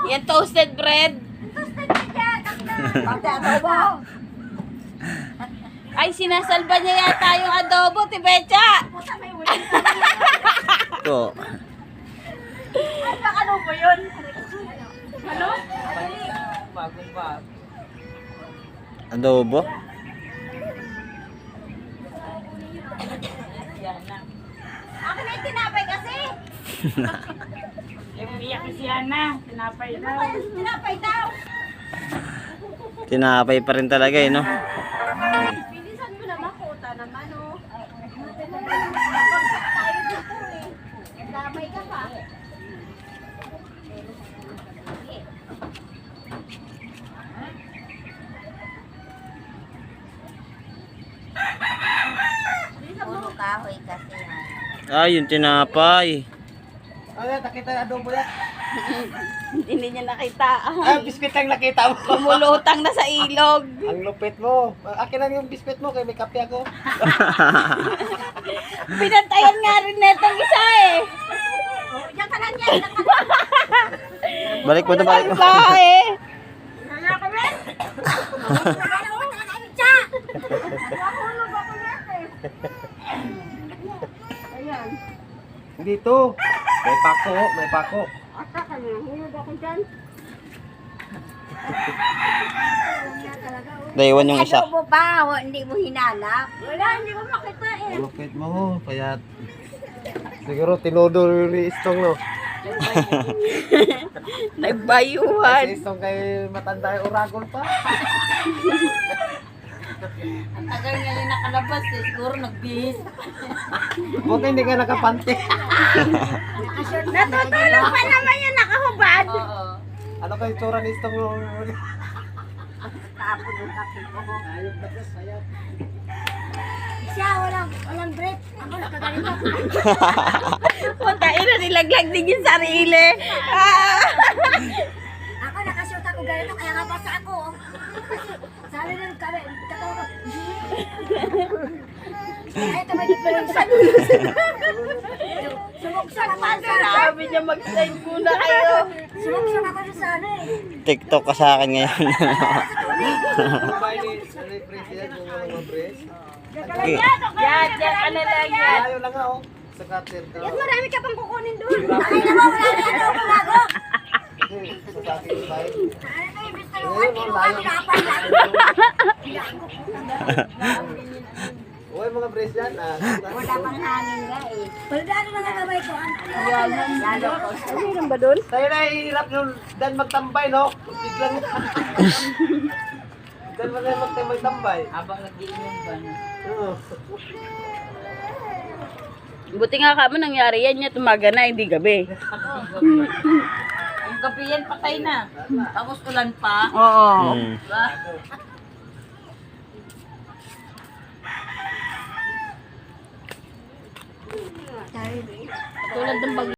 Yan toasted bread. Ay, sinasalba niya yata yung adobo, Tibecha. Ito. Ay, ano ba yun? Ano? Bagong bag. Adobo. Akin ay tinapay kasi. Umiyak si Ana. Tinapay daw. Tinapay daw. Tinapay pa rin talaga eh, no? Bilisan mo naman, kota naman, oh. Damay ka pa. Puno kahoy kasi. Ah, yung tinapay. Ano, nakita na adobo yan? Hindi niya nakita. Ah, biskwit ang nakita mo. Kumulutang na sa ilog. Ang lupit mo. Akin lang yung biskwit mo, kaya may kape ako. Pinantayan nga rin netong isa eh. Diyan ka lang yan. Balik mo na, balik mo. Ba eh. Kaya kami? Dito. May pako, may pako. Daywan yung isa. Adobo ba? Hindi mo hinanap? Wala, hindi mo makita eh. Ang lupit mo, kaya siguro tinodol yung istong, no? Nagbayuhan. Kasi istong kay matanda yung uragol pa. Ang tagal nga yung nakalabas eh. Siguro nagbihis. Buti hindi ka nakapante. Natutulog pa naman yung nakahubad. Ano kayo tsura ni istong yung... Tapon yung kape ko. Ayun, bagas, ayun. Siya, walang break. Ako nakaganito. Punta ina, nilaglag din yung sarili. Ako nakasuot ako ganito, kaya nga basta ako. Sabi nun kami, katawa ko. Ay, ito may difference. Sumuksan ako sa Sabi niya mag-sign muna kayo. Sumuksan ako sa ano eh. TikTok ka sa akin ngayon. Kumain ni Prince yan, yung walang brace. Okay. Yan, yan ka na lang yan. Ayaw lang nga, oh. Sa cutter. Yan, marami ka pang kukunin doon. Ay, naman, wala na ito ako bago. Sa akin, bye. Ano ito yung Mr. Juan? Kinuha, pinapay lang. Uy, mga brace yan. Wala pang hangin nga eh. Paldado na nga kamay ko. Yan, lalo ko. Ano ba doon? Tayo na hirap yung dan magtambay, no? Biglang... Dan mo na magtambay. Habang nag-iinom ba? Oo. Buti nga ka mo nangyari yan niya tumaga na, hindi gabi. Ang gabi yan, patay na. Tapos ulan pa. Oo. Diba? Tulad ng